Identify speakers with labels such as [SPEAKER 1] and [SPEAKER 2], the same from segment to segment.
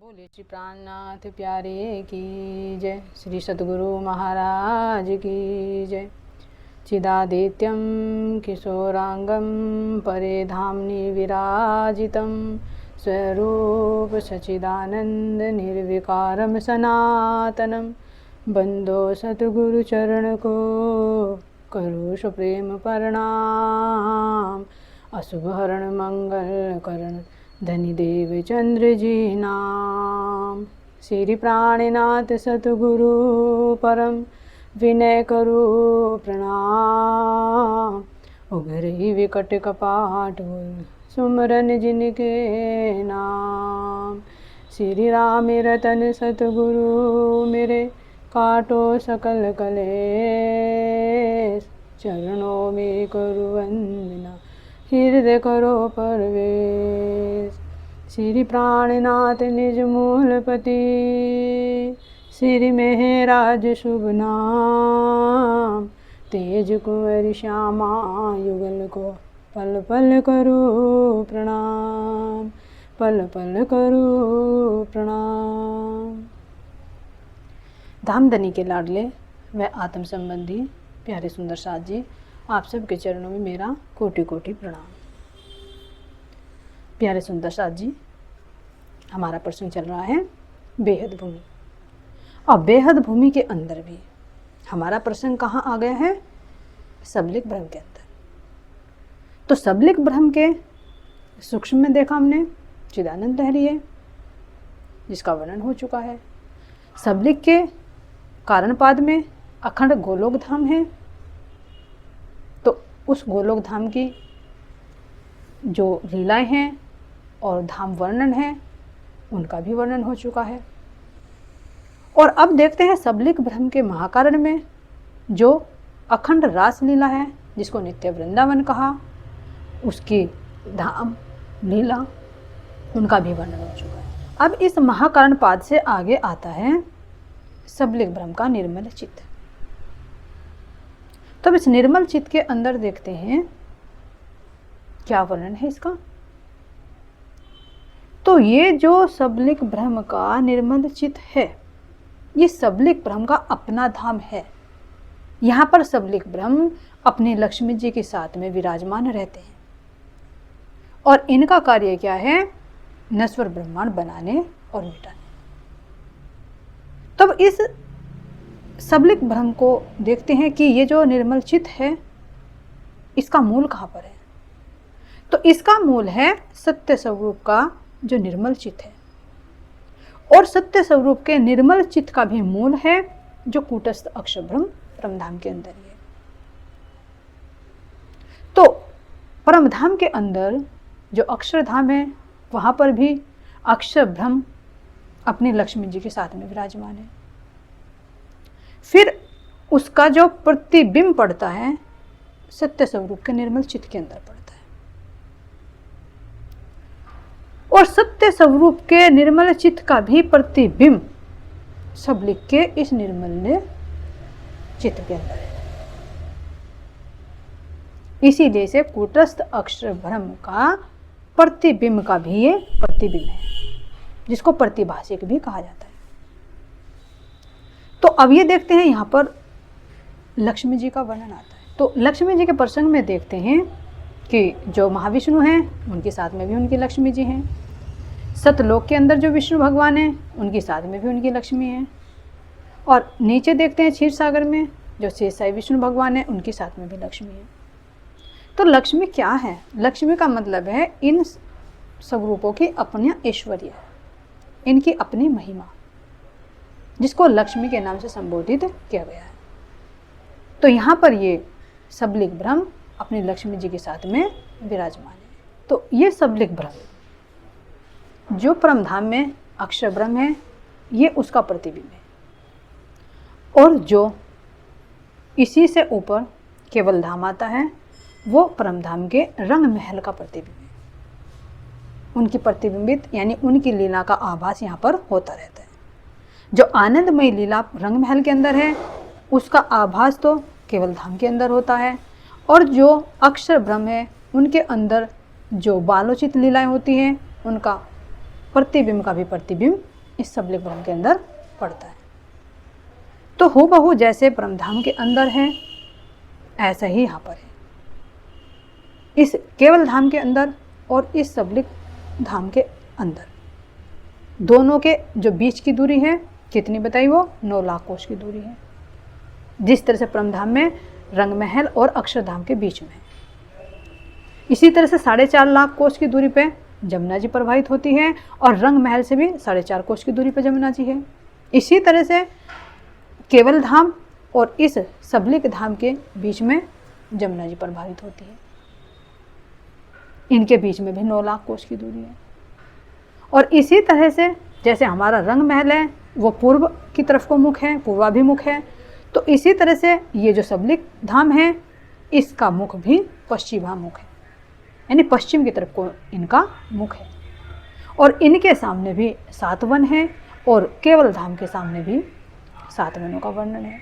[SPEAKER 1] बोले श्री प्राणनाथ प्यारे की जय। श्री सद्गुरु महाराज की जय। चिदादित्यं किशोरांगं परे धाम्नि विराजितं स्वरूप सचिदानंद निर्विकारं सनातनं बंदो सद्गुरु चरण को करो सुप्रेम प्रणाम। अशुभ हरण मंगल करण धनी देव चंद्र जी नाम। श्री प्राणनाथ सतगुरु परम विनय करो प्रणाम। उघरे विकट कपाट सुमरन जिनके नाम। श्री राम रतन सतगुरु मेरे काटो सकल कलेश। चरणों में करो वंदना हृदय करो परवेश। श्री प्राणनाथ निज मूलपति श्री मेहराज शुभ नाम। तेज कुंवर श्यामा युगल को पल पल करो प्रणाम। पल पल करो प्रणाम। धामधनी के लाडले व आत्म संबंधी प्यारे सुंदर साथ जी, आप सबके चरणों में मेरा कोटि कोटि प्रणाम। प्यारे सुंदर साथ जी, हमारा प्रसंग चल रहा है बेहद भूमि। और बेहद भूमि के अंदर भी हमारा प्रसंग कहाँ आ गया है? सबलिक ब्रह्म के अंदर। तो सबलिक ब्रह्म के सूक्ष्म में देखा हमने चिदानंद लहरी है जिसका वर्णन हो चुका है। सबलिक के कारणपाद में अखंड गोलोक धाम है। तो उस गोलोक धाम की जो लीलाएं हैं और धाम वर्णन है उनका भी वर्णन हो चुका है। और अब देखते हैं सबलिक ब्रह्म के महाकारण में जो अखंड रास लीला है जिसको नित्य वृंदावन कहा, उसकी धाम लीला उनका भी वर्णन हो चुका है। अब इस महाकारण पाद से आगे आता है सबलिक ब्रह्म का निर्मल चित्त। तब इस निर्मल चित्त के अंदर देखते हैं क्या वर्णन है इसका। तो ये जो सबलिक ब्रह्म का निर्मल चित्त है, ये सबलिक ब्रह्म का अपना धाम है। यहाँ पर सबलिक ब्रह्म अपनी लक्ष्मी जी के साथ में विराजमान रहते हैं और इनका कार्य क्या है? नश्वर ब्रह्मांड बनाने और मिटाने। तब इस सबलिक ब्रह्म को देखते हैं कि ये जो निर्मल चित्त है इसका मूल कहाँ पर है? तो इसका मूल है सत्य स्वरूप का जो निर्मल चित्त है। और सत्य स्वरूप के निर्मल चित्त का भी मूल है जो कूटस्थ अक्षर ब्रह्म परमधाम के अंदर ही है। तो परमधाम के अंदर जो अक्षरधाम है वहाँ पर भी अक्षर ब्रह्म अपनी लक्ष्मी जी के साथ में विराजमान है। फिर उसका जो प्रतिबिंब पड़ता है सत्य स्वरूप के निर्मल चित्त के अंदर पड़ता है। और सत्य स्वरूप के निर्मल चित्त का भी प्रतिबिंब सबलिक के इस निर्मल चित्त के अंदर है। इसीलिए से कूटस्थ अक्षर ब्रह्म का प्रतिबिंब का भी ये प्रतिबिंब है जिसको प्रतिभाषिक भी कहा जाता है। तो अब ये देखते हैं यहाँ पर लक्ष्मी जी का वर्णन आता है। तो लक्ष्मी जी के प्रसंग में देखते हैं कि जो महाविष्णु हैं उनके साथ में भी उनकी लक्ष्मी जी हैं। सतलोक के अंदर जो विष्णु भगवान हैं उनके साथ में भी उनकी लक्ष्मी है। और नीचे देखते हैं क्षीर सागर में जो शेषशायी विष्णु भगवान हैं उनके साथ में भी लक्ष्मी है। तो लक्ष्मी क्या है? लक्ष्मी का मतलब है इन सब रूपों की अपनी ऐश्वर्य, इनकी अपनी महिमा, जिसको लक्ष्मी के नाम से संबोधित किया गया है। तो यहाँ पर ये सबलिक ब्रह्म अपनी लक्ष्मी जी के साथ में विराजमान है। तो ये सबलिक ब्रह्म जो परमधाम में अक्षर ब्रह्म है ये उसका प्रतिबिंब है। और जो इसी से ऊपर केवल धाम आता है वो परमधाम के रंग महल का प्रतिबिंब है। उनकी प्रतिबिंबित यानी उनकी लीला का आभास यहाँ पर होता रहता है। जो आनंदमय लीला रंग महल के अंदर है उसका आभास तो केवल धाम के अंदर होता है। और जो अक्षर ब्रह्म है उनके अंदर जो बालोचित लीलाएं होती हैं उनका प्रतिबिंब का भी प्रतिबिंब इस सबलिक ब्रह्म के अंदर पड़ता है। तो हूबहू जैसे परमधाम के अंदर है ऐसा ही यहाँ पर है, इस केवल धाम के अंदर और इस सबलिक धाम के अंदर। दोनों के जो बीच की दूरी है कितनी बताई, वो 9 लाख कोष की दूरी है। जिस तरह से परमधाम में रंग महल और अक्षरधाम के बीच में, इसी तरह से 4.5 लाख कोष की दूरी पे जमुना जी प्रवाहित होती है और रंग महल से भी 4.5 कोष की दूरी पे जमुना जी है। इसी तरह से केवल धाम और इस सबलिक धाम के बीच में जमुना जी प्रवाहित होती है। इनके बीच में भी 9 लाख कोष की दूरी है। और इसी तरह से जैसे हमारा रंग महल है वो पूर्व की तरफ को मुख है, पूर्वाभिमुख है, तो इसी तरह से ये जो सबलिक धाम है इसका मुख भी पश्चिमामुख है, यानी पश्चिम की तरफ को इनका मुख है। और इनके सामने भी 7 वन है और केवल धाम के सामने भी 7 वनों का वर्णन है।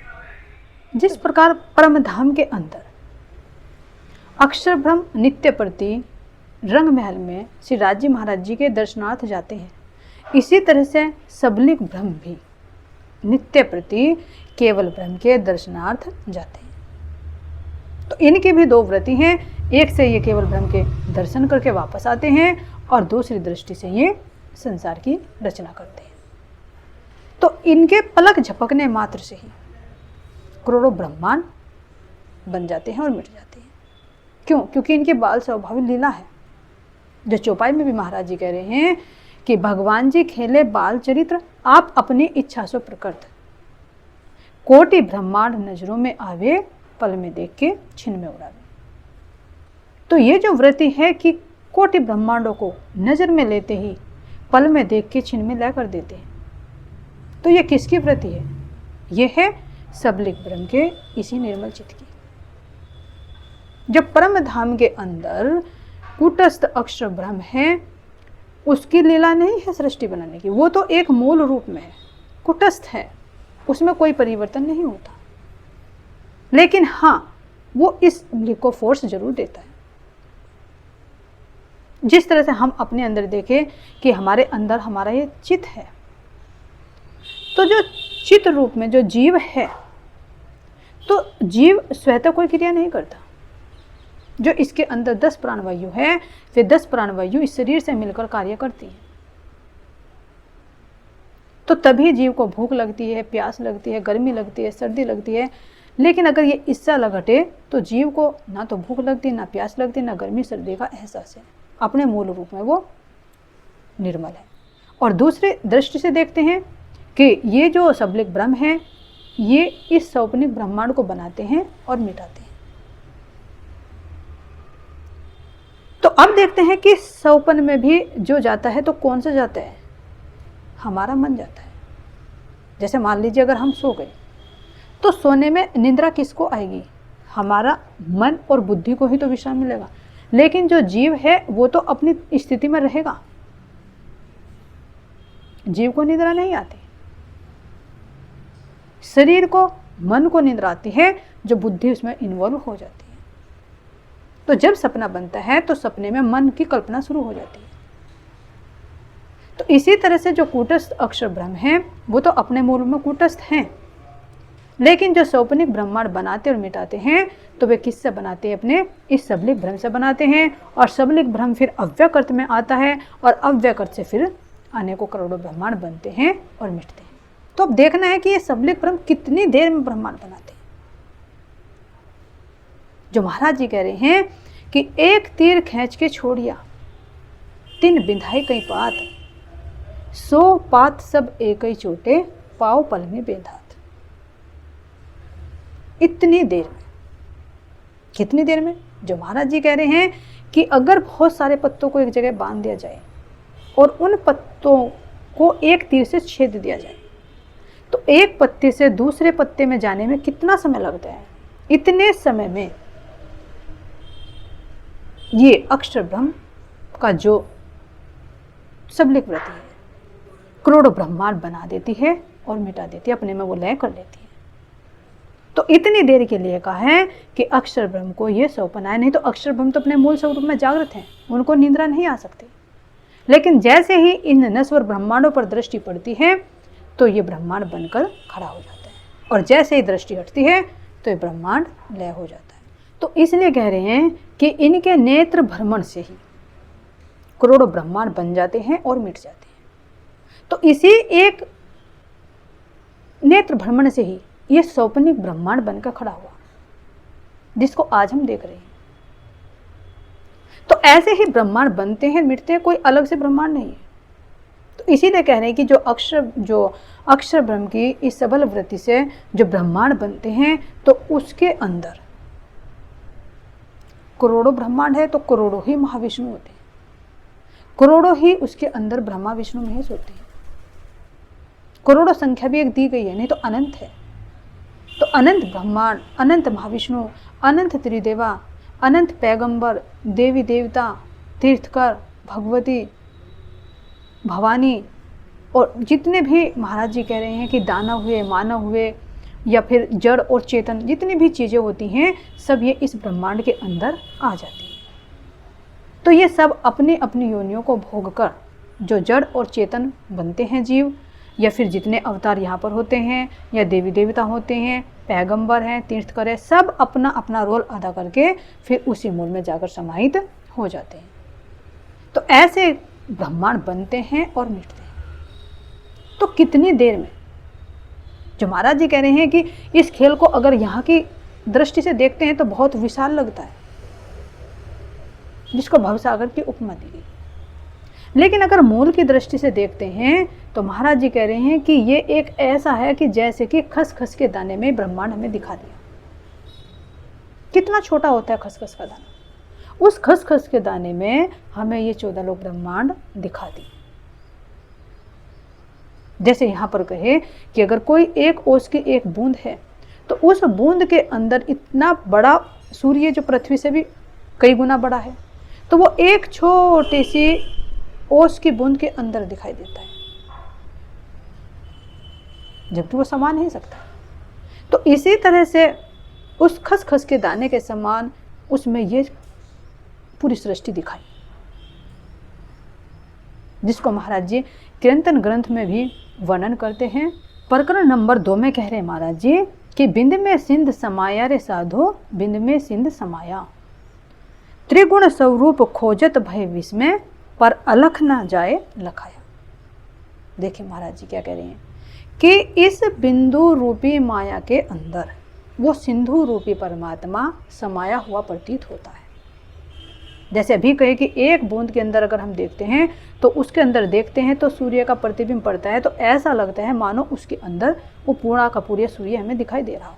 [SPEAKER 1] जिस प्रकार परम धाम के अंदर अक्षर ब्रह्म नित्य प्रति रंग महल में श्री राज महाराज जी के दर्शनार्थ जाते हैं, इसी तरह से सबलिक ब्रह्म भी नित्य प्रति केवल ब्रह्म के दर्शनार्थ जाते हैं। तो इनके भी 2 व्रति हैं, एक से ये केवल ब्रह्म के दर्शन करके वापस आते हैं और दूसरी दृष्टि से ये संसार की रचना करते हैं। तो इनके पलक झपकने मात्र से ही करोड़ों ब्रह्मांड बन जाते हैं और मिट जाते हैं। क्यों? क्योंकि इनके बाल स्वभाविक लीला है। जो चौपाई में भी महाराज जी कह रहे हैं कि भगवान जी खेले बाल चरित्र, आप अपनी इच्छा से प्रकृत, कोटि ब्रह्मांड नजरों में आवे, पल में देख के छिन में उड़ावे। तो ये जो वृत्ति है कि कोटि ब्रह्मांडों को नजर में लेते ही पल में देख के छिन में ला कर देते हैं, तो ये किसकी वृत्ति है? ये है सबलिक ब्रह्म के इसी निर्मल चित्त की। जब परम धाम के अंदर कूटस्थ अक्षर ब्रह्म है, उसकी लीला नहीं है सृष्टि बनाने की, वो तो एक मूल रूप में है, कुटस्थ है, उसमें कोई परिवर्तन नहीं होता। लेकिन हाँ, वो इस सबलिक को फोर्स जरूर देता है। जिस तरह से हम अपने अंदर देखें कि हमारे अंदर हमारा ये चित्त है, तो जो चित्त रूप में जो जीव है, तो जीव स्वतः कोई क्रिया नहीं करता। जो इसके अंदर 10 प्राणवायु है, वे 10 प्राणवायु इस शरीर से मिलकर कार्य करती है। तो तभी जीव को भूख लगती है, प्यास लगती है, गर्मी लगती है, सर्दी लगती है। लेकिन अगर ये इससे लगटे तो जीव को ना तो भूख लगती, ना प्यास लगती, ना गर्मी सर्दी का एहसास है। अपने मूल रूप में वो निर्मल है। और दूसरे दृष्टि से देखते हैं कि ये जो सबलिक ब्रह्म है, ये इस सौपनिक ब्रह्मांड को बनाते हैं और मिटाते हैं। तो अब देखते हैं कि सौपन में भी जो जाता है तो कौन सा जाता है? हमारा मन जाता है। जैसे मान लीजिए अगर हम सो गए तो सोने में निद्रा किसको आएगी? हमारा मन और बुद्धि को ही तो विश्राम मिलेगा। लेकिन जो जीव है वो तो अपनी स्थिति में रहेगा, जीव को निद्रा नहीं आती। शरीर को, मन को निद्रा आती है, जो बुद्धि उसमें इन्वॉल्व हो जाती है। तो जब सपना बनता है तो सपने में मन की कल्पना शुरू हो जाती है। तो इसी तरह से जो कूटस्थ अक्षर ब्रह्म है वो तो अपने मूल में कूटस्थ हैं, लेकिन जो सौपनिक ब्रह्मांड बनाते और मिटाते हैं तो वे किससे बनाते हैं? अपने इस सबलिक ब्रह्म से बनाते हैं। और सबलिक ब्रह्म फिर अव्यकृत में आता है और अव्यकृत से फिर अनेकों करोड़ों ब्रह्मांड बनते हैं और मिटते हैं। तो अब देखना है कि ये सबलिक ब्रह्म कितनी देर में ब्रह्मांड बनाते हैं। जो महाराज जी कह रहे हैं कि एक तीर खींच के छोड़िया, 3 बिंधाई कई पात, 100 पात सब एक ही चोटे, पाव पल में बेंधात। इतनी देर में, कितनी देर में? जो महाराज जी कह रहे हैं कि अगर बहुत सारे पत्तों को एक जगह बांध दिया जाए और उन पत्तों को एक तीर से छेद दिया जाए तो एक पत्ते से दूसरे पत्ते में जाने में कितना समय लगता है? इतने समय में ये अक्षर ब्रह्म का जो सबलिक वृत्ति है करोड़ों ब्रह्मांड बना देती है और मिटा देती है, अपने में वो लय कर लेती है। तो इतनी देर के लिए कहा है कि अक्षर ब्रह्म को ये सौंपना है। नहीं तो अक्षर ब्रह्म तो अपने मूल स्वरूप में जागृत हैं, उनको निद्रा नहीं आ सकती। लेकिन जैसे ही इन नश्वर ब्रह्मांडों पर दृष्टि पड़ती है तो ये ब्रह्मांड बनकर खड़ा हो जाता है, और जैसे ही दृष्टि हटती है तो ये ब्रह्मांड लय हो जाता है। तो इसलिए कह रहे हैं कि इनके नेत्र भ्रमण से ही करोड़ों ब्रह्मांड बन जाते हैं और मिट जाते हैं। तो इसी एक नेत्र भ्रमण से ही ये सौपनिक ब्रह्मांड बनकर खड़ा हुआ, जिसको आज हम देख रहे हैं। तो ऐसे ही ब्रह्मांड बनते हैं, मिटते हैं, कोई अलग से ब्रह्मांड नहीं है। तो इसीलिए कह रहे हैं कि जो अक्षर ब्रह्म की इस सबल वृत्ति से जो ब्रह्मांड बनते हैं, तो उसके अंदर करोड़ों ब्रह्मांड है, तो करोड़ों ही महाविष्णु होते हैं, करोड़ों ही उसके अंदर ब्रह्मा विष्णु महेश होते हैं। करोड़ों संख्या भी एक दी गई है, नहीं तो अनंत है। तो अनंत ब्रह्मांड, अनंत महाविष्णु, अनंत त्रिदेवा, अनंत पैगंबर, देवी देवता, तीर्थकर, भगवती, भवानी, और जितने भी महाराज जी कह रहे हैं कि दानव हुए, मानव हुए, या फिर जड़ और चेतन, जितनी भी चीज़ें होती हैं सब ये इस ब्रह्मांड के अंदर आ जाती हैं। तो ये सब अपनी अपनी योनियों को भोग कर जो जड़ और चेतन बनते हैं जीव, या फिर जितने अवतार यहाँ पर होते हैं, या देवी देवता होते हैं, पैगंबर हैं, तीर्थकर है, सब अपना अपना रोल अदा करके फिर उसी मूल में जाकर समाहित हो जाते हैं। तो ऐसे ब्रह्मांड बनते हैं और मिटते हैं। तो कितनी देर में, जो महाराज जी कह रहे हैं कि इस खेल को अगर यहाँ की दृष्टि से देखते हैं तो बहुत विशाल लगता है, जिसको भवसागर की उपमा दी गई। लेकिन अगर मूल की दृष्टि से देखते हैं तो महाराज जी कह रहे हैं कि ये एक ऐसा है कि जैसे कि खसखस के दाने में ब्रह्मांड हमें दिखा दिया। कितना छोटा होता है खसखस का दाना, उस खसखस के दाने में हमें ये 14 लोक ब्रह्मांड दिखा दिए। जैसे यहाँ पर कहे कि अगर कोई एक ओस की एक बूंद है तो उस बूंद के अंदर इतना बड़ा सूर्य जो पृथ्वी से भी कई गुना बड़ा है, तो वो एक छोटी सी ओस की बूंद के अंदर दिखाई देता है, जबकि वो समा नहीं सकता। तो इसी तरह से उस खसखस के दाने के समान उसमें ये पूरी सृष्टि दिखाई, जिसको महाराज जी कीर्तन ग्रंथ में भी वर्णन करते हैं। प्रकरण नंबर 2 में कह रहे हैं महाराज जी कि बिंद में सिंध समाया रे साधो, बिंद में सिंध समाया, त्रिगुण स्वरूप खोजत भय विस्मय, पर अलख ना जाए लखाया। देखिए महाराज जी क्या कह रहे हैं कि इस बिंदु रूपी माया के अंदर वो सिंधु रूपी परमात्मा समाया हुआ प्रतीत होता है। जैसे अभी कहे कि एक बूंद के अंदर अगर हम देखते हैं तो उसके अंदर देखते हैं तो सूर्य का प्रतिबिंब पड़ता है, तो ऐसा लगता है मानो उसके अंदर वो पूरा का पूरा सूर्य हमें दिखाई दे रहा हो।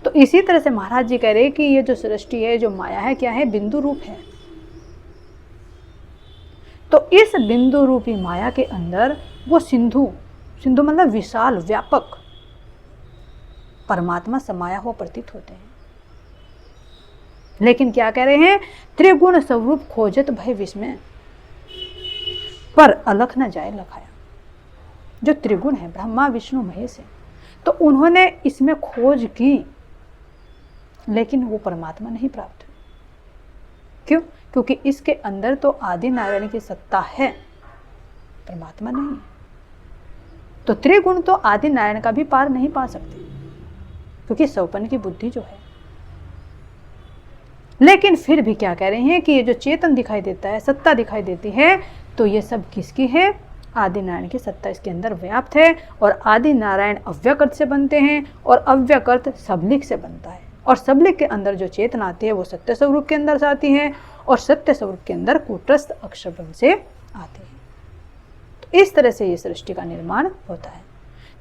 [SPEAKER 1] तो इसी तरह से महाराज जी कह रहे हैं कि ये जो सृष्टि है, जो माया है, क्या है? बिंदु रूप है। तो इस बिंदु रूपी माया के अंदर वो सिंधु, सिंधु मतलब विशाल व्यापक परमात्मा समाया हुआ प्रतीत होते हैं। लेकिन क्या कह रहे हैं? त्रिगुण स्वरूप खोजत भय विस्मय, पर अलख न जाए लखाया। जो त्रिगुण है, ब्रह्मा विष्णु महेश है, तो उन्होंने इसमें खोज की, लेकिन वो परमात्मा नहीं प्राप्त हुई। क्यों? क्योंकि इसके अंदर तो आदि नारायण की सत्ता है, परमात्मा नहीं है। तो त्रिगुण तो आदि नारायण का भी पार नहीं पा सकते, क्योंकि सौपन की बुद्धि जो है। लेकिन फिर भी क्या कह रहे हैं कि ये जो चेतन दिखाई देता है, सत्ता दिखाई देती है, तो ये सब किसकी है? आदि नारायण की सत्ता इसके अंदर व्याप्त है। और आदि नारायण अव्यकृत से बनते हैं और अव्यकृत सबलिक से बनता है, और सबलिक के अंदर जो चेतन आती है वो सत्य स्वरूप के अंदर से आती है, और सत्य स्वरूप के अंदर कूटस्थ अक्षर ब्रह्म से आती है। तो इस तरह से ये सृष्टि का निर्माण होता है।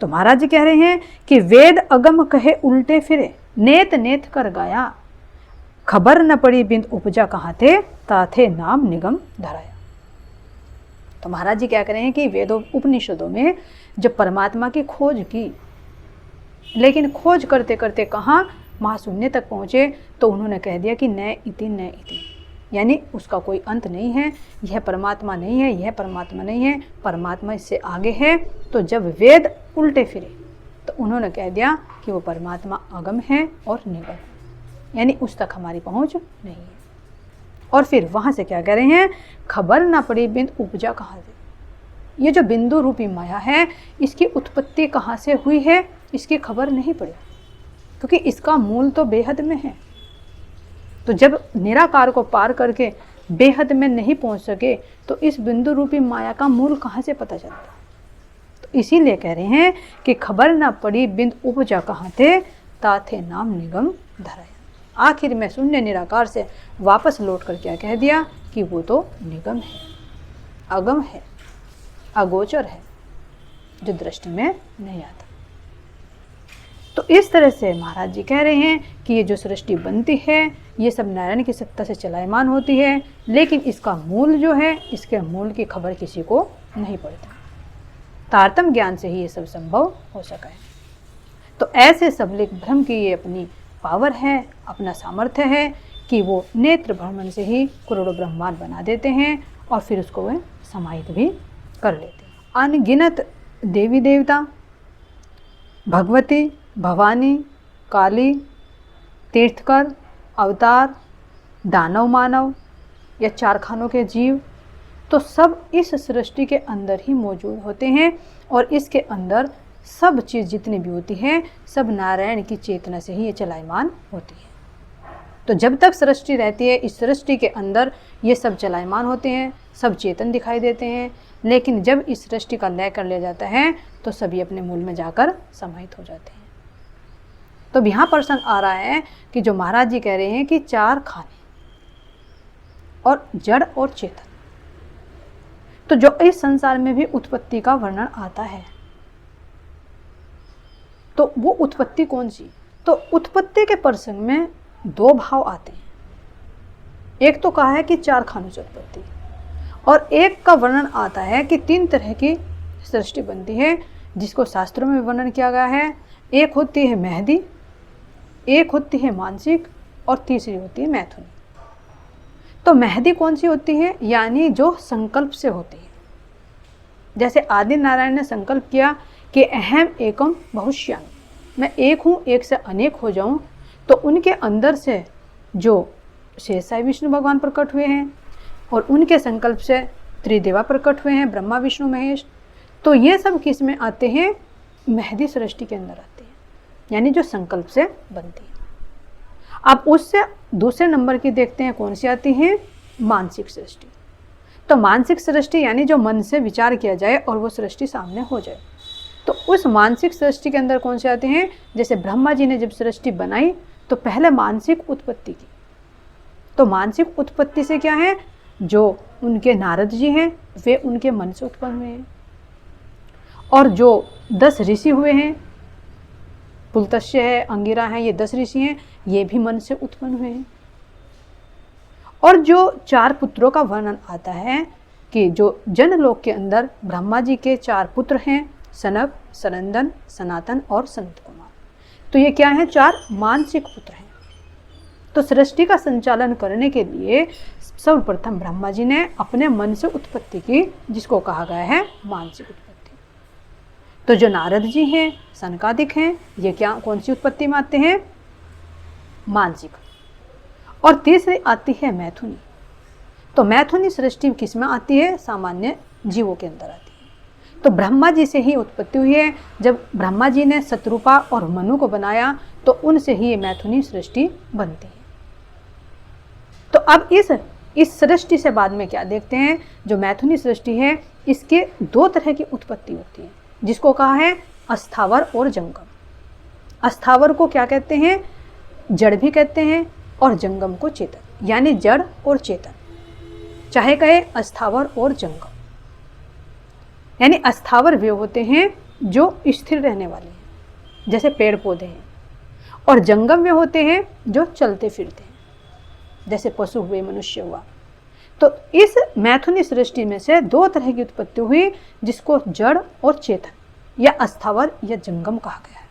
[SPEAKER 1] तो महाराज जी कह रहे हैं कि वेद अगम कहे उल्टे फिरे, नेत नेत कर गाया, खबर न पड़ी बिंद उपजा कहाँ थे, ताथे नाम निगम धराया। तो महाराज जी क्या कह रहे हैं कि वेदों उपनिषदों में जब परमात्मा की खोज की, लेकिन खोज करते करते कहाँ महाशून्य तक पहुँचे, तो उन्होंने कह दिया कि न इति, यानी उसका कोई अंत नहीं है, यह परमात्मा नहीं है, यह परमात्मा नहीं है, परमात्मा इससे आगे है। तो जब वेद उल्टे फिरे तो उन्होंने कह दिया कि वो परमात्मा अगम है और निगम, यानी उस तक हमारी पहुंच नहीं है। और फिर वहाँ से क्या कह रहे हैं, खबर ना पड़ी बिंद उपजा कहाँ से। ये जो बिंदु रूपी माया है, इसकी उत्पत्ति कहाँ से हुई है, इसकी खबर नहीं पड़ी, क्योंकि इसका मूल तो बेहद में है। तो जब निराकार को पार करके बेहद में नहीं पहुंच सके, तो इस बिंदु रूपी माया का मूल कहाँ से पता चलता। तो इसीलिए कह रहे हैं कि खबर ना पड़ी बिंद उपजा कहाँ थे, ताथे नाम निगम धराया। आखिर में शून्य निराकार से वापस लौट कर क्या कह दिया कि वो तो निगम है, अगम है, अगोचर है, जो दृष्टि में नहीं आता। तो इस तरह से महाराज जी कह रहे हैं कि ये जो सृष्टि बनती है, ये सब नारायण की सत्ता से चलायमान होती है, लेकिन इसका मूल जो है, इसके मूल की खबर किसी को नहीं पड़ती। तारतम्य ज्ञान से ही ये सब संभव हो सका है। तो ऐसे सबलिक ब्रह्म की ये अपनी पावर है, अपना सामर्थ्य है कि वो नेत्र भ्रमण से ही करोड़ों ब्रह्मांड बना देते हैं और फिर उसको वे समाहित भी कर लेते हैं। अनगिनत देवी देवता, भगवती, भवानी, काली, तीर्थकर, अवतार, दानव मानव या चार खानों के जीव, तो सब इस सृष्टि के अंदर ही मौजूद होते हैं और इसके अंदर सब चीज़ जितनी भी होती है, सब नारायण की चेतना से ही ये चलायमान होती है। तो जब तक सृष्टि रहती है, इस सृष्टि के अंदर ये सब चलायमान होते हैं, सब चेतन दिखाई देते हैं, लेकिन जब इस सृष्टि का लय कर लिया जाता है तो सभी अपने मूल में जाकर समाहित हो जाते हैं। तो यहाँ प्रसंग आ रहा है कि जो महाराज जी कह रहे हैं कि चार खाने और जड़ और चेतन, तो जो इस संसार में भी उत्पत्ति का वर्णन आता है, तो वो उत्पत्ति कौन सी। तो उत्पत्ति के प्रसंग में दो भाव आते हैं। एक तो कहा है कि चार खानों से उत्पत्ति, और एक का वर्णन आता है कि तीन तरह की सृष्टि बनती है, जिसको शास्त्रों में वर्णन किया गया है। एक होती है मेहदी, एक होती है मानसिक, और तीसरी होती है मैथुनी। तो मेहदी कौन सी होती है, यानी जो संकल्प से होती है। जैसे आदि नारायण ने संकल्प किया कि अहम एकम बहुश्यामि, मैं एक हूँ, एक से अनेक हो जाऊँ, तो उनके अंदर से जो शेषाई विष्णु भगवान प्रकट हुए हैं और उनके संकल्प से त्रिदेवा प्रकट हुए हैं, ब्रह्मा विष्णु महेश। तो ये सब किस में आते हैं, मेहदी सृष्टि के अंदर आते हैं, यानी जो संकल्प से बनती है। अब उससे दूसरे नंबर की देखते हैं कौन सी आती है, मानसिक सृष्टि। तो मानसिक सृष्टि यानी जो मन से विचार किया जाए और वो सृष्टि सामने हो जाए। तो उस मानसिक सृष्टि के अंदर कौन से आते हैं, जैसे ब्रह्मा जी ने जब सृष्टि बनाई तो पहले मानसिक उत्पत्ति की। तो मानसिक उत्पत्ति से क्या है, जो उनके नारद जी हैं वे उनके मन से उत्पन्न हुए हैं, और जो 10 ऋषि हुए हैं, पुलत्स्य है, अंगिरा है, ये 10 ऋषि हैं, ये भी मन से उत्पन्न हुए हैं। और जो 4 पुत्रों का वर्णन आता है कि जो जनलोक के अंदर ब्रह्मा जी के 4 पुत्र हैं, सनक, सनंदन, सनातन और सनत कुमार। तो ये क्या है, 4 मानसिक पुत्र हैं। तो सृष्टि का संचालन करने के लिए सर्वप्रथम ब्रह्मा जी ने अपने मन से उत्पत्ति की, जिसको कहा गया है मानसिक उत्पत्ति। तो जो नारद जी हैं, सनकादिक हैं, ये क्या कौन सी उत्पत्ति में आते हैं, मानसिक। और तीसरी आती है मैथुनी। तो मैथुनी सृष्टि किस में आती है, सामान्य जीवों के अंदर आती है। तो ब्रह्मा जी से ही उत्पत्ति हुई है। जब ब्रह्मा जी ने शत्रुपा और मनु को बनाया तो उनसे ही ये मैथुनी सृष्टि बनती है। तो अब इस सृष्टि से बाद में क्या देखते हैं, जो मैथुनी सृष्टि है, इसके 2 तरह की उत्पत्ति होती है, जिसको कहा है अस्थावर और जंगम। अस्थावर को क्या कहते हैं, जड़ भी कहते हैं, और जंगम को चेतन, यानी जड़ और चेतन, चाहे कहे अस्थावर और जंगम। यानी अस्थावर वे होते हैं जो स्थिर रहने वाले हैं, जैसे पेड़ पौधे हैं, और जंगम वे होते हैं जो चलते फिरते हैं, जैसे पशु हुए, मनुष्य हुआ। तो इस मैथुनी सृष्टि में से 2 तरह की उत्पत्ति हुई, जिसको जड़ और चेतन या अस्थावर या जंगम कहा गया है।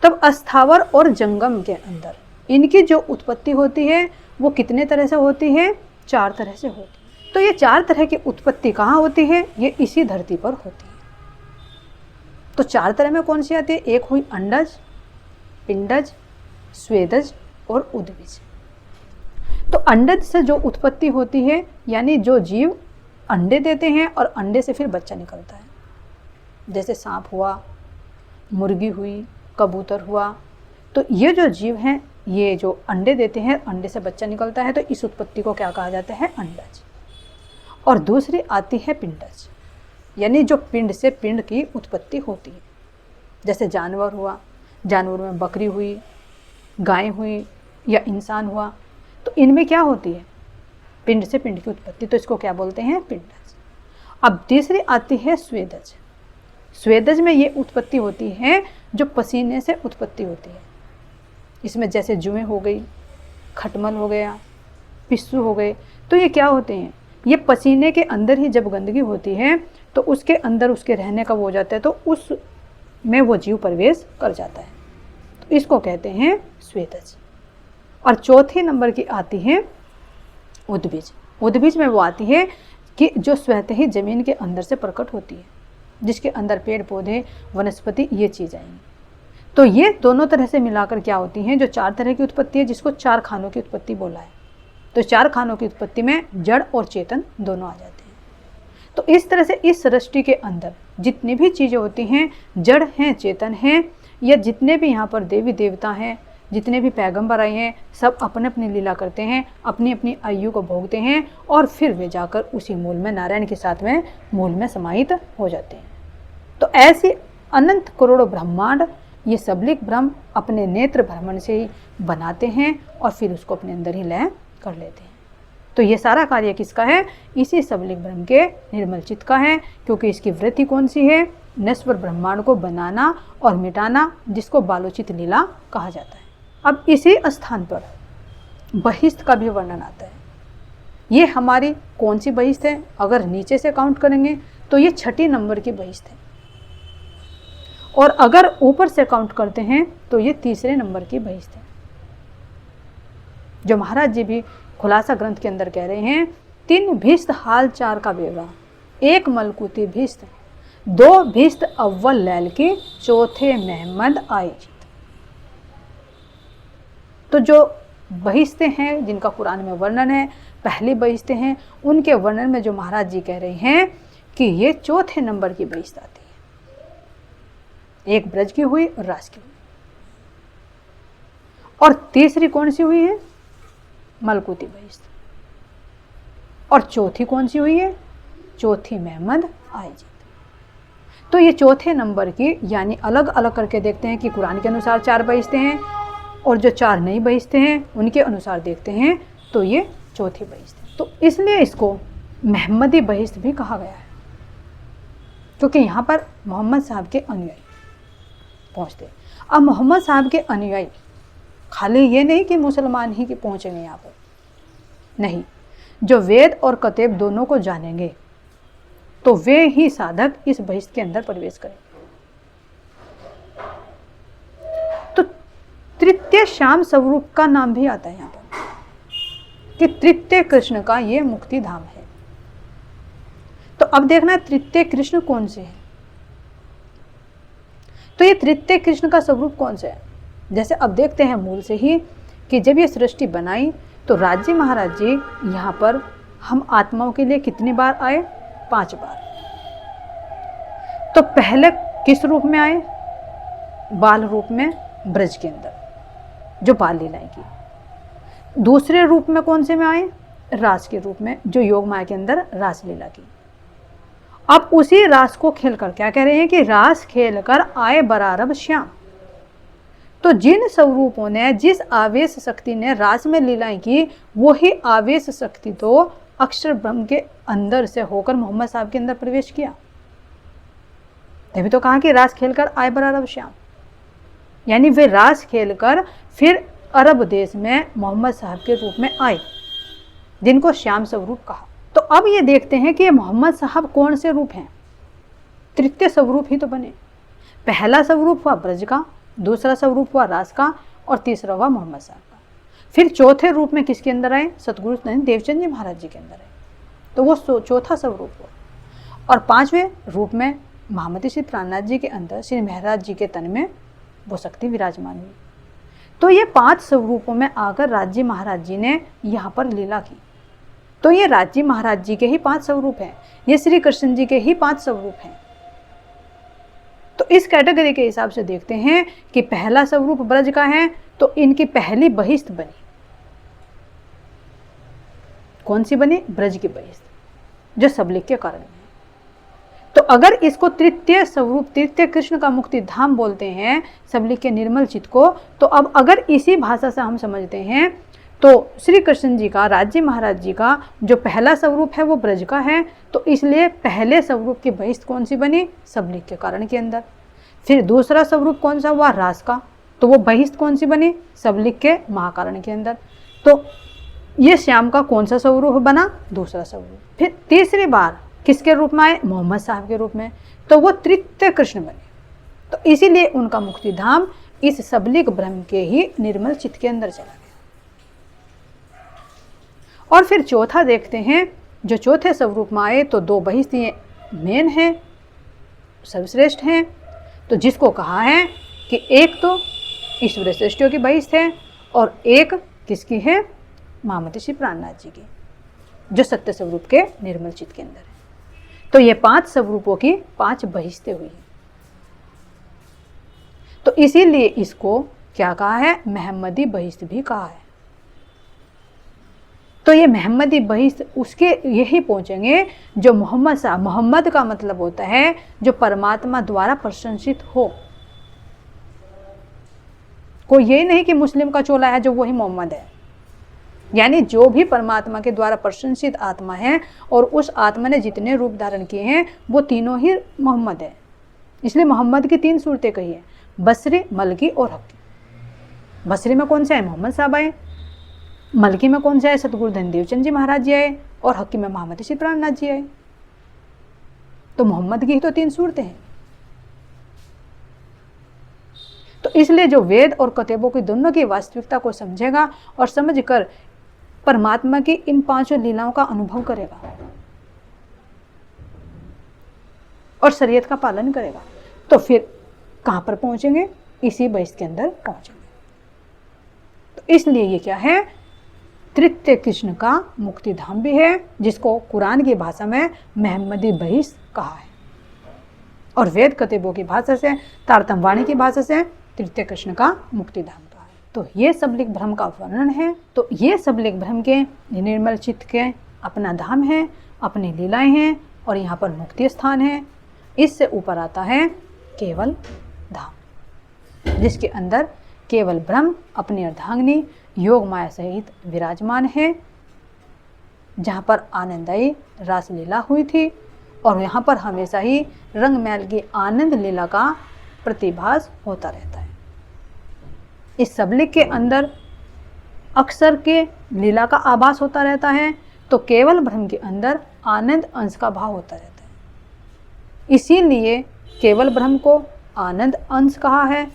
[SPEAKER 1] तब अस्थावर और जंगम के अंदर इनकी जो उत्पत्ति होती है वो कितने तरह से होती है, 4 तरह से होती है। तो ये 4 तरह की उत्पत्ति कहाँ होती है, ये इसी धरती पर होती है। तो 4 तरह में कौन सी आती है, एक हुई अंडज, पिंडज, स्वेदज और उद्भिज। तो अंडज से जो उत्पत्ति होती है, यानी जो जीव अंडे देते हैं और अंडे से फिर बच्चा निकलता है, जैसे सांप हुआ, मुर्गी हुई, कबूतर हुआ, तो ये जो जीव हैं ये जो अंडे देते हैं, अंडे से बच्चा निकलता है, तो इस उत्पत्ति को क्या कहा जाता है? अंडज। और दूसरी आती है पिंडज, यानी जो पिंड से पिंड की उत्पत्ति होती है, जैसे जानवर हुआ, जानवर में बकरी हुई, गाय हुई या इंसान हुआ, तो इनमें क्या होती है? पिंड से पिंड की उत्पत्ति, तो इसको क्या बोलते हैं? पिंडज। अब तीसरी आती है स्वेदज। स्वेदज में ये उत्पत्ति होती है जो पसीने से उत्पत्ति होती है। इसमें जैसे जुएं हो गई, खटमल हो गया, पिस्सू हो गए, तो ये क्या होते हैं? ये पसीने के अंदर ही जब गंदगी होती है तो उसके अंदर उसके रहने का वो हो जाता है, तो उसमें वो जीव प्रवेश कर जाता है, तो इसको कहते हैं स्वेदज। और चौथे नंबर की आती है उद्भिज। उद्भिज में वो आती है कि जो स्वतः ही जमीन के अंदर से प्रकट होती है, जिसके अंदर पेड़ पौधे, वनस्पति, ये चीज़ आएंगी। तो ये दोनों तरह से मिलाकर क्या होती हैं? जो 4 तरह की उत्पत्ति है, जिसको 4 खानों की उत्पत्ति बोला है। तो 4 खानों की उत्पत्ति में जड़ और चेतन दोनों आ जाते हैं। तो इस तरह से इस सृष्टि के अंदर जितनी भी चीज़ें होती हैं, जड़ हैं, चेतन हैं, या जितने भी यहाँ पर देवी देवता हैं, जितने भी पैगंबर आए हैं, सब अपने अपनी लीला करते हैं, अपनी अपनी आयु को भोगते हैं, और फिर वे जाकर उसी मूल में, नारायण के साथ में मूल में समाहित हो जाते हैं। तो ऐसी अनंत करोड़ों ब्रह्मांड ये सबलिक ब्रह्म अपने नेत्र भ्रमण से ही बनाते हैं और फिर उसको अपने अंदर ही लय कर लेते हैं। तो ये सारा कार्य किसका है? इसी सबलिक ब्रह्म के निर्मल चित्त का है, क्योंकि इसकी वृत्ति कौन सी है? नश्वर ब्रह्मांड को बनाना और मिटाना, जिसको बालोचित लीला कहा जाता है। अब इसी स्थान पर बहिष्ठ का भी वर्णन आता है। ये हमारी कौन सी बहिष्ठ है? अगर नीचे से काउंट करेंगे तो ये 6 नंबर की बहिष्ठ है, और अगर ऊपर से काउंट करते हैं तो ये 3 नंबर की बहिष्ठ है, जो महाराज जी भी खुलासा ग्रंथ के अंदर कह रहे हैं। 3 भिष्ट हाल 4 का ब्यौरा, 1 मलकुती भिष्ट, 2 भिष्ट अव्वल लैल की, चौथे महमद आई। तो जो बहिष्ठें हैं जिनका कुरान में वर्णन है, पहली बहिष्ठें हैं, उनके वर्णन में जो महाराज जी कह रहे हैं कि ये 4थे नंबर की बहिष्ठ आती है। एक ब्रज की हुई और रास की हुई, और तीसरी कौन सी हुई है? मलकुती बहिष्ठ। और चौथी कौन सी हुई है? चौथी महमद आयजीत। तो ये 4थे नंबर की, यानी अलग अलग करके देखते हैं कि कुरान के अनुसार 4 बहिष्ठें हैं, और जो 4 नई बहिष्ठें हैं उनके अनुसार देखते हैं तो ये 4थी बहिष्ठ है। तो इसलिए इसको महमदी बहिष्ठ भी कहा गया है, क्योंकि यहाँ पर मोहम्मद साहब के अनुयायी पहुँचते हैं। अब मोहम्मद साहब के अनुयायी खाली ये नहीं कि मुसलमान ही के पहुँचेंगे यहाँ पर, नहीं, जो वेद और कतेब दोनों को जानेंगे तो वे ही साधक इस बहिष्ठ के अंदर प्रवेश करेंगे। तो तृतीय श्याम स्वरूप का नाम भी आता है यहाँ पर कि तृतीय कृष्ण का ये मुक्ति धाम है। तो अब देखना है तृतीय कृष्ण कौन से है। तो ये तृतीय कृष्ण का स्वरूप कौन सा है? जैसे अब देखते हैं मूल से ही कि जब ये सृष्टि बनाई तो राज्य महाराज जी यहाँ पर हम आत्माओं के लिए कितनी बार आए? 5 बार। तो पहले किस रूप में आए? बाल रूप में, ब्रज के अंदर जो बाल लीलाएं की। दूसरे रूप में कौन से में आए? रास के रूप में, जो योग माया के अंदर रास लीला की। अब उसी रास को खेलकर क्या कह रहे हैं कि रास खेलकर आए बरारब श्याम। तो जिन स्वरूपों ने, जिस आवेश शक्ति ने रास में लीलाएं की, वही आवेश शक्ति तो अक्षर ब्रह्म के अंदर से होकर मोहम्मद साहब के अंदर प्रवेश किया। तभी तो कहा कि रास खेलकर आए बरारब श्याम, यानी वे रास खेलकर फिर अरब देश में मोहम्मद साहब के रूप में आए, जिनको श्याम स्वरूप कहा। तो अब ये देखते हैं कि ये मोहम्मद साहब कौन से रूप हैं? तृतीय स्वरूप ही तो बने। पहला स्वरूप हुआ ब्रज का, दूसरा स्वरूप हुआ रास का, और तीसरा हुआ मोहम्मद साहब का। फिर चौथे रूप में किसके अंदर आए? सतगुरु देवचंद जी महाराज जी के अंदर आए, तो वो चौथा स्वरूप हुआ। और 5वें रूप में महामती श्री प्राणनाथ जी के अंदर, श्री महाराज जी के तन में वो शक्ति विराजमान हुई। तो ये 5 स्वरूपों में आकर राज्य महाराज जी ने यहाँ पर लीला की। तो ये राज्य महाराज जी के ही 5 स्वरूप हैं, ये श्री कृष्ण जी के ही 5 स्वरूप हैं। तो इस कैटेगरी के हिसाब से देखते हैं कि पहला स्वरूप ब्रज का है, तो इनकी पहली बहिष्ठ बनी। कौन सी बनी? ब्रज की बहिष्ठ, जो सबलिक के कारण है। तो अगर इसको तृतीय स्वरूप, तृतीय कृष्ण का मुक्ति धाम बोलते हैं, सबलिक के निर्मल चित्त को, तो अब अगर इसी भाषा से हम समझते हैं तो श्री कृष्ण जी का, राज्य महाराज जी का जो पहला स्वरूप है वो ब्रज का है, तो इसलिए पहले स्वरूप की बहिष्ठ कौन सी बनी? सबलिक के कारण के अंदर। फिर दूसरा स्वरूप कौन सा हुआ? रास का, तो वो बहिष्ठ कौन सी बनी? सबलिक के महाकारण के अंदर। तो ये श्याम का कौन सा स्वरूप बना? दूसरा स्वरूप। फिर तीसरी बार किसके रूप में आए? मोहम्मद साहब के रूप में, तो वो तृतीय कृष्ण बने। तो इसीलिए उनका मुक्ति धाम इस सबलिक ब्रह्म के ही निर्मल चित्त के अंदर चला गया। और फिर चौथा देखते हैं, जो चौथे स्वरूप में आए तो 2 बहिष्ठ मेन हैं, सर्वश्रेष्ठ हैं। तो जिसको कहा है कि एक तो ईश्वर श्रेष्ठियों की बहिष्ठ है और एक किसकी है? महामती श्री प्राणनाथ जी की, जो सत्य स्वरूप के निर्मल चित्त के अंदर है। तो ये 5 स्वरूपों की 5 बहिष्ठें हुई हैं। तो इसीलिए इसको क्या कहा है? महम्मदी बहिष्ठ भी कहा है। तो ये महम्मदी बहिष्ठ उसके यही पहुंचेंगे जो मोहम्मद साहब, मोहम्मद का मतलब होता है जो परमात्मा द्वारा प्रशंसित हो। कोई यही नहीं कि मुस्लिम का चोला है जो वही मोहम्मद है, यानी जो भी परमात्मा के द्वारा प्रशंसित आत्मा है और उस आत्मा ने जितने रूप धारण किए हैं वो तीनों ही मोहम्मद है। इसलिए मोहम्मद की 3 सूरतें कही है, बसरी, मलकी और हक्की। बसरी में कौन से आए? मोहम्मद साहब आए। मलकी में कौन से आए? सतगुरु धनदेवचंद जी महाराज जी आए। और हक्की में महामती श्री प्राणनाथ जी आए। तो मोहम्मद की ही तो 3 सूरतें हैं। तो इसलिए जो वेद और कतेबों की दोनों की वास्तविकता को समझेगा और समझकर परमात्मा की इन 5 लीलाओं का अनुभव करेगा और शरीयत का पालन करेगा, तो फिर कहां पर पहुंचेंगे? इसी बहिष्ठ के अंदर पहुंचेंगे। तो इसलिए ये क्या है? तृतीय कृष्ण का मुक्ति धाम भी है, जिसको कुरान की भाषा में महम्मदी बहिष्ठ कहा है, और वेद कतेबों की भाषा से, तारतम वाणी की भाषा से तृतीय कृष्ण का मुक्ति धाम कहा है। तो ये सबलिक ब्रह्म का वर्णन है। तो ये सबलिक ब्रह्म के निर्मल चित्त के अपना धाम है, अपनी लीलाएं हैं, और यहाँ पर मुक्ति स्थान है। इससे ऊपर आता है केवल धाम, जिसके अंदर केवल ब्रह्म अपनी अर्धांगिनी योग माया सहित विराजमान है, जहाँ पर आनंददायी रास लीला हुई थी, और यहाँ पर हमेशा ही रंग महल की आनंद लीला का प्रतिभास होता रहता है। इस सबलिक के अंदर अक्सर के लीला का आभास होता रहता है, तो केवल ब्रह्म के अंदर आनंद अंश का भाव होता रहता है। इसीलिए केवल ब्रह्म को आनंद अंश कहा है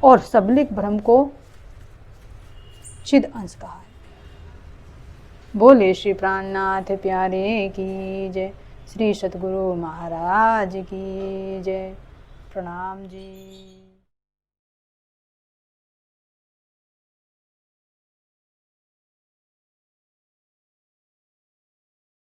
[SPEAKER 1] और सबलिक ब्रह्म को चिद अंश कहा है। बोले श्री प्राणनाथ प्यारे की जय, श्री सतगुरु महाराज की जय। प्रणाम जी।